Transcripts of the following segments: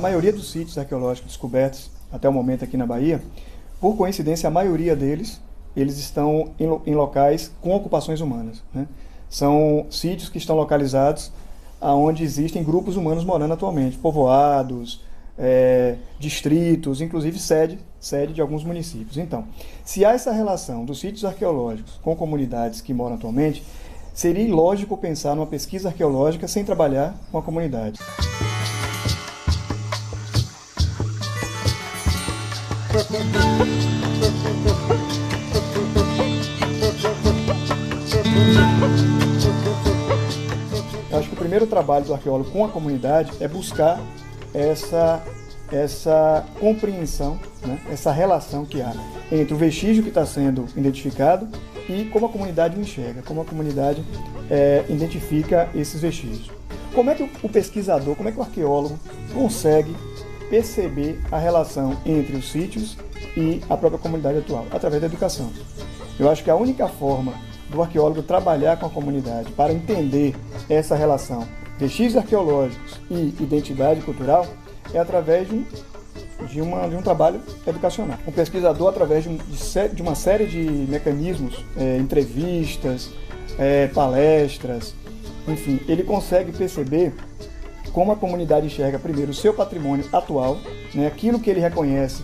maioria dos sítios arqueológicos descobertos até o momento aqui na Bahia, por coincidência, a maioria deles, eles estão em locais com ocupações humanas, né? São sítios que estão localizados onde existem grupos humanos morando atualmente, povoados, distritos, inclusive sede de alguns municípios. Então, se há essa relação dos sítios arqueológicos com comunidades que moram atualmente, seria ilógico pensar numa pesquisa arqueológica sem trabalhar com a comunidade. Eu acho que o primeiro trabalho do arqueólogo com a comunidade é buscar essa compreensão, né, essa relação que há entre o vestígio que está sendo identificado e como a comunidade o enxerga, como a comunidade identifica esses vestígios. Como é que o pesquisador, como é que o arqueólogo consegue perceber a relação entre os sítios e a própria comunidade atual? Através da educação. Eu acho que a única forma do arqueólogo trabalhar com a comunidade para entender essa relação vestígios arqueológicos e identidade cultural é através de um trabalho educacional. Um pesquisador, através de uma série de mecanismos, entrevistas, palestras, enfim, ele consegue perceber como a comunidade enxerga primeiro o seu patrimônio atual, né, aquilo que ele reconhece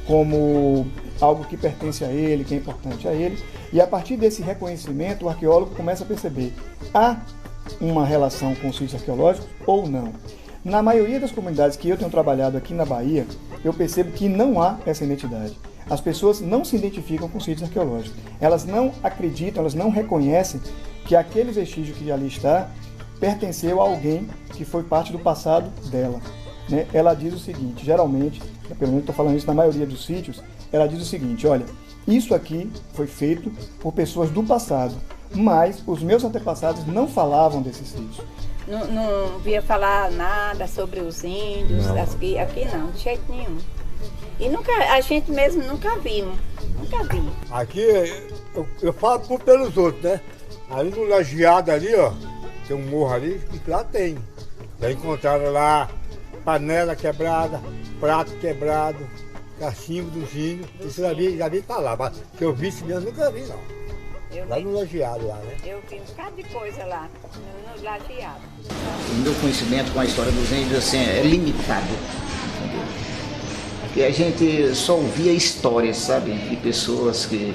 como algo que pertence a ele, que é importante a ele, e a partir desse reconhecimento o arqueólogo começa a perceber, há uma relação com os sítios arqueológicos ou não? Na maioria das comunidades que eu tenho trabalhado aqui na Bahia, eu percebo que não há essa identidade. As pessoas não se identificam com sítios arqueológicos. Elas não acreditam, elas não reconhecem que aquele vestígio que ali está pertenceu a alguém que foi parte do passado dela, né? Ela diz o seguinte, geralmente, pelo menos estou falando isso na maioria dos sítios, ela diz o seguinte, olha, isso aqui foi feito por pessoas do passado, mas os meus antepassados não falavam desses sítios. Não via falar nada sobre os índios, aqui não, de jeito nenhum. E a gente mesmo nunca vi. Aqui, eu falo pelos outros, né? Ali no lajeado ali, ó, tem um morro ali, que lá tem. Já encontraram lá panela quebrada, prato quebrado, cachimbo dos índios. Isso já vi falar, mas que eu vi isso mesmo, nunca vi não. Lá no lajeado lá, né? Eu vi um bocado de coisa lá, no lajeado. O meu conhecimento com a história dos índios assim, é limitado, entendeu? Porque a gente só ouvia histórias, sabe? De pessoas que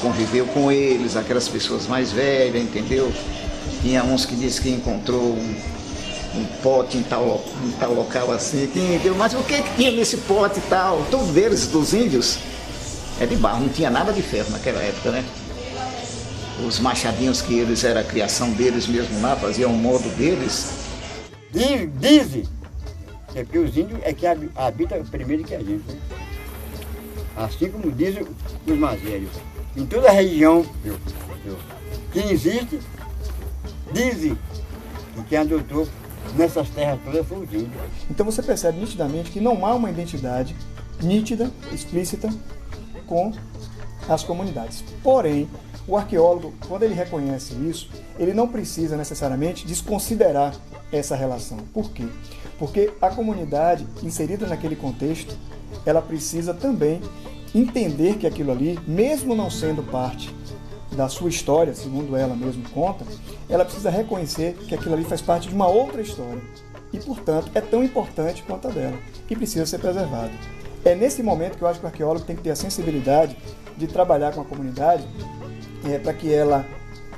conviveu com eles, aquelas pessoas mais velhas, entendeu? Tinha uns que disse que encontrou um pote em tal local assim, entendeu? Mas o que tinha nesse pote e tal? Todos eles, dos índios, é de barro, não tinha nada de ferro naquela época, né? Os machadinhos que eles, era a criação deles mesmo lá, faziam o modo deles. Dizem que os índios é que habitam primeiro que a gente, né? Assim como dizem os mais velhos. Em toda a região que existe, dizem que quem adotou nessas terras todas foi os índios. Então você percebe nitidamente que não há uma identidade nítida, explícita com as comunidades. Porém, o arqueólogo, quando ele reconhece isso, ele não precisa necessariamente desconsiderar essa relação. Por quê? Porque a comunidade inserida naquele contexto, ela precisa também entender que aquilo ali, mesmo não sendo parte da sua história, segundo ela mesma conta, ela precisa reconhecer que aquilo ali faz parte de uma outra história e, portanto, é tão importante quanto a dela e precisa ser preservado. É nesse momento que eu acho que o arqueólogo tem que ter a sensibilidade de trabalhar com a comunidade para que ela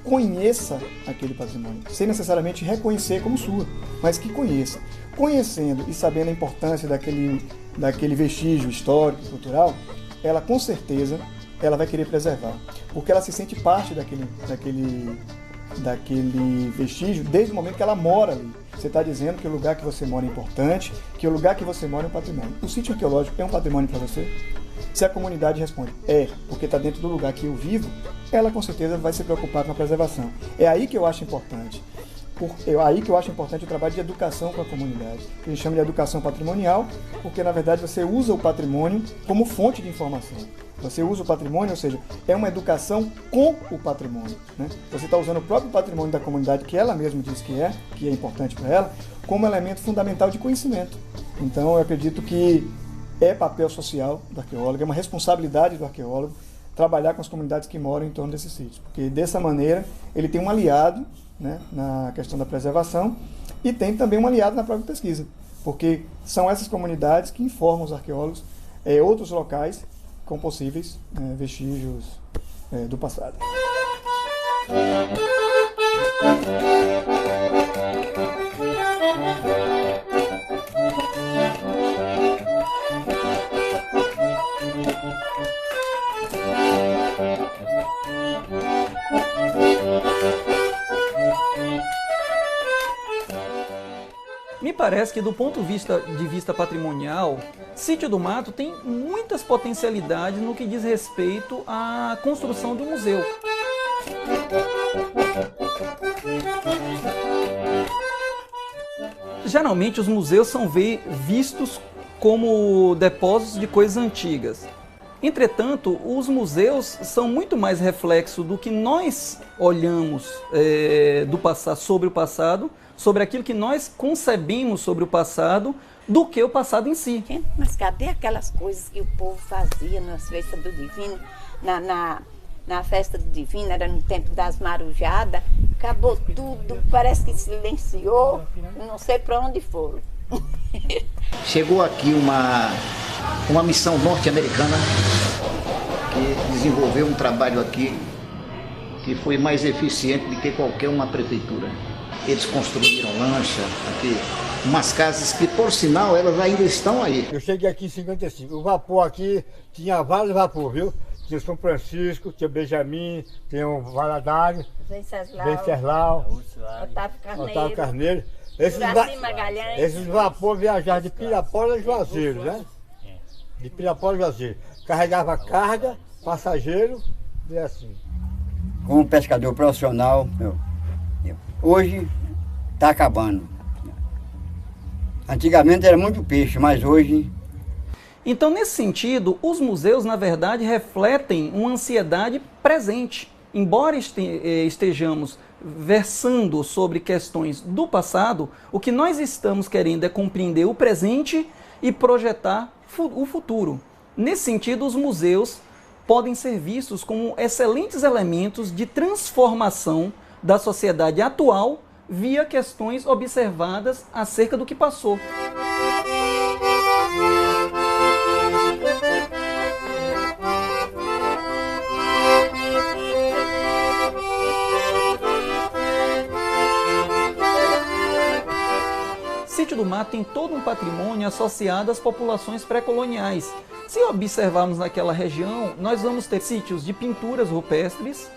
conheça aquele patrimônio, sem necessariamente reconhecer como sua, mas que conheça. Conhecendo e sabendo a importância daquele vestígio histórico e cultural, ela com certeza ela vai querer preservar, porque ela se sente parte daquele vestígio desde o momento que ela mora ali. Você está dizendo que o lugar que você mora é importante, que o lugar que você mora é um patrimônio. O sítio arqueológico é um patrimônio para você? Se a comunidade responde, porque está dentro do lugar que eu vivo, ela com certeza vai se preocupar com a preservação. É aí que eu acho importante Aí que eu acho importante o trabalho de educação com a comunidade, que a gente chama de educação patrimonial, porque na verdade você usa o patrimônio como fonte de informação. Você usa o patrimônio, ou seja, é uma educação com o patrimônio, né? Você está usando o próprio patrimônio da comunidade, que ela mesma diz que é importante para ela, como elemento fundamental de conhecimento. Então eu acredito que é papel social do arqueólogo, é uma responsabilidade do arqueólogo trabalhar com as comunidades que moram em torno desses sítios, porque dessa maneira ele tem um aliado, né, na questão da preservação e tem também um aliado na própria pesquisa, porque são essas comunidades que informam os arqueólogos outros locais com possíveis vestígios do passado. Me parece que, do ponto de vista patrimonial, Sítio do Mato tem muitas potencialidades no que diz respeito à construção de um museu. Geralmente, os museus são vistos como depósitos de coisas antigas. Entretanto, os museus são muito mais reflexo do que nós olhamos sobre o passado, sobre aquilo que nós concebemos sobre o passado, do que o passado em si. Gente, mas cadê aquelas coisas que o povo fazia nas festas do Divino? Na festa do Divino, era no tempo das marujadas, acabou tudo, parece que silenciou, não sei para onde foram. Chegou aqui uma missão norte-americana que desenvolveu um trabalho aqui que foi mais eficiente do que qualquer uma prefeitura. Eles construíram lancha aqui, umas casas que, por sinal, elas ainda estão aí. Eu cheguei aqui em 55. O vapor aqui tinha vários vapores, viu? Tinha São Francisco, tinha Benjamin, tinha o Valadares, Venceslau, Otávio Carneiro. Esses vapores viajavam de Pirapora a Juazeiro, né? De Pirapora a Juazeiro. Carregava carga, passageiro e assim. Como pescador profissional, hoje está acabando. Antigamente era muito peixe, mas hoje... Então, nesse sentido, os museus, na verdade, refletem uma ansiedade presente. Embora estejamos versando sobre questões do passado, o que nós estamos querendo é compreender o presente e projetar o futuro. Nesse sentido, os museus podem ser vistos como excelentes elementos de transformação da sociedade atual via questões observadas acerca do que passou. Sítio do Mato tem todo um patrimônio associado às populações pré-coloniais. Se observarmos naquela região, nós vamos ter sítios de pinturas rupestres,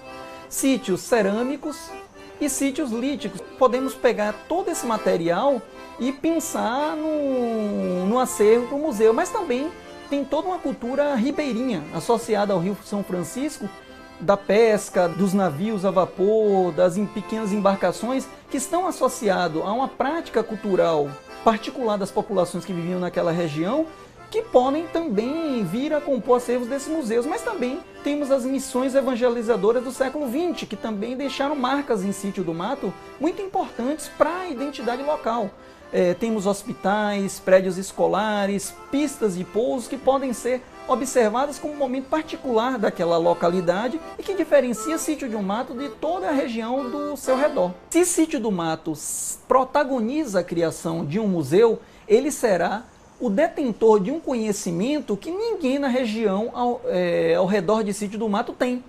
sítios cerâmicos e sítios líticos. Podemos pegar todo esse material e pensar no acervo do museu, mas também tem toda uma cultura ribeirinha associada ao Rio São Francisco, da pesca, dos navios a vapor, das pequenas embarcações, que estão associados a uma prática cultural particular das populações que viviam naquela região, que podem também vir a compor acervos desses museus. Mas também temos as missões evangelizadoras do século XX, que também deixaram marcas em Sítio do Mato muito importantes para a identidade local. Temos hospitais, prédios escolares, pistas de pouso que podem ser observadas como um momento particular daquela localidade e que diferencia Sítio do Mato de toda a região do seu redor. Se Sítio do Mato protagoniza a criação de um museu, ele será o detentor de um conhecimento que ninguém na região ao redor de Sítio do Mato tem.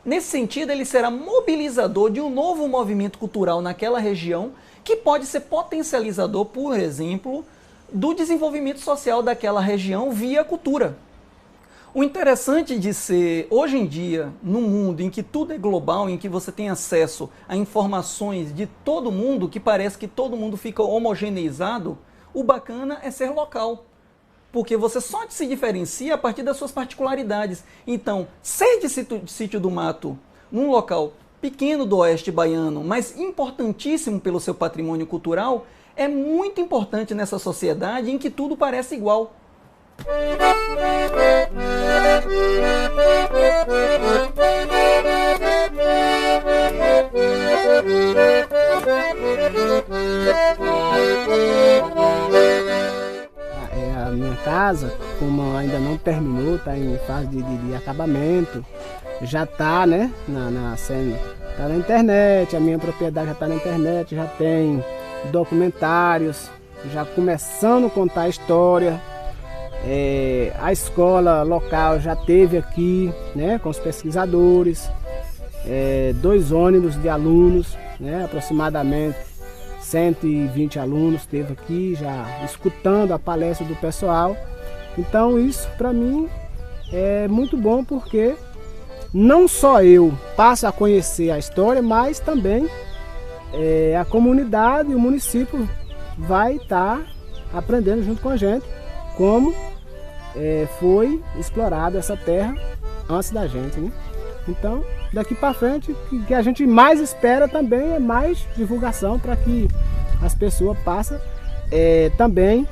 Nesse sentido, ele será mobilizador de um novo movimento cultural naquela região, que pode ser potencializador, por exemplo, do desenvolvimento social daquela região via cultura. O interessante de ser, hoje em dia, num mundo em que tudo é global, em que você tem acesso a informações de todo mundo, que parece que todo mundo fica homogeneizado, o bacana é ser local, porque você só se diferencia a partir das suas particularidades. Então, ser de Sítio do Mato num local pequeno do oeste baiano, mas importantíssimo pelo seu patrimônio cultural, é muito importante nessa sociedade em que tudo parece igual. A minha casa, como ainda não terminou, está em fase de acabamento, já está, né, tá na internet, a minha propriedade já está na internet, já tem documentários, já começando a contar a história. A escola local já teve aqui, né, com os pesquisadores, 2 ônibus de alunos, né, aproximadamente 120 alunos teve aqui já escutando a palestra do pessoal. Então isso para mim é muito bom, porque não só eu passo a conhecer a história, mas também a comunidade e o município vai estar aprendendo junto com a gente como foi explorada essa terra antes da gente, né? Então, daqui para frente, o que a gente mais espera também é mais divulgação, para que as pessoas passem também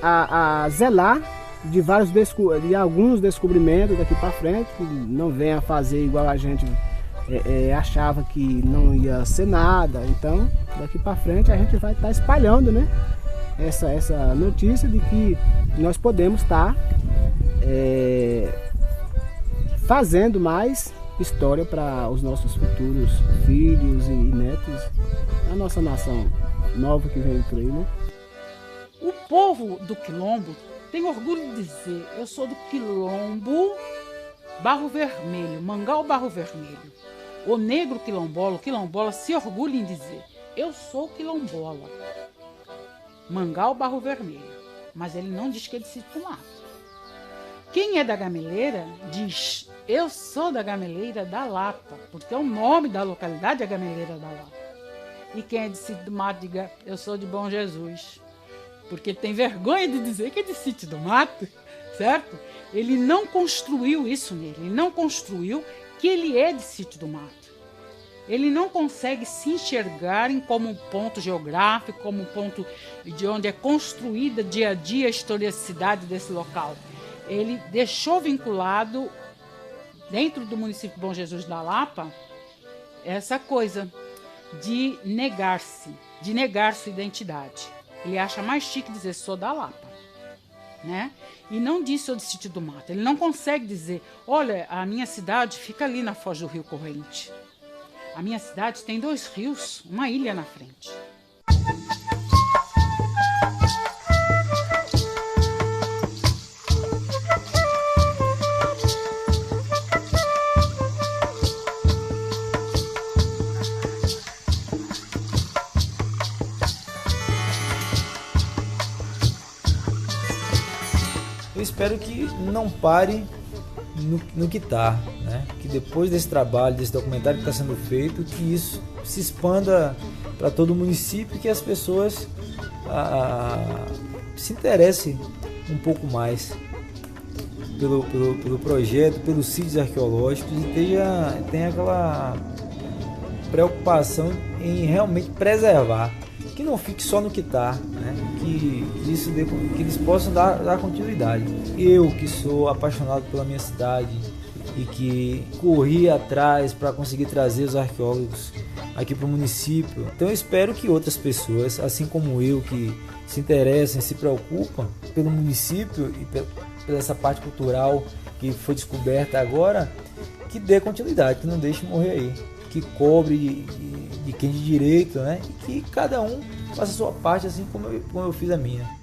a zelar de alguns descobrimentos daqui para frente, que não venha a fazer igual a gente achava que não ia ser nada. Então, daqui para frente a gente vai estar espalhando, né, essa notícia de que nós podemos estar fazendo mais história para os nossos futuros filhos e netos, a nossa nação nova que vem por aí, né? O povo do Quilombo tem orgulho de dizer: eu sou do Quilombo Barro Vermelho, Mangal Barro Vermelho. O negro quilombola se orgulha em dizer: eu sou quilombola, Mangal Barro Vermelho. Mas ele não diz que é de Sítio do Mato. Quem é da Gameleira diz: eu sou da Gameleira da Lapa, porque o nome da localidade é Gameleira da Lapa. E quem é de Sítio do Mato diga: eu sou de Bom Jesus, porque tem vergonha de dizer que é de Sítio do Mato, certo? Ele não construiu isso nele, ele não construiu que ele é de Sítio do Mato. Ele não consegue se enxergar como um ponto geográfico, como um ponto de onde é construída dia a dia a historicidade desse local. Ele deixou vinculado, dentro do município de Bom Jesus da Lapa, essa coisa de negar sua identidade. Ele acha mais chique dizer: sou da Lapa, né? E não diz: sou de Sítio do Mato. Ele não consegue dizer: olha, a minha cidade fica ali na foz do Rio Corrente. A minha cidade tem 2 rios, uma ilha na frente. Eu espero que não pare no que está, né? Que depois desse trabalho, desse documentário que está sendo feito, que isso se expanda para todo o município e que as pessoas se interessem um pouco mais pelo projeto, pelos sítios arqueológicos, e tenha aquela preocupação em realmente preservar, que não fique só no que está, né? Que eles possam dar continuidade. Eu, que sou apaixonado pela minha cidade e que corri atrás para conseguir trazer os arqueólogos aqui para o município, então eu espero que outras pessoas, assim como eu, que se interessem, se preocupam pelo município e pela essa parte cultural que foi descoberta agora, que dê continuidade, que não deixe morrer aí, que cobre de quem de direito, né? E que cada um faça a sua parte, assim como eu fiz a minha.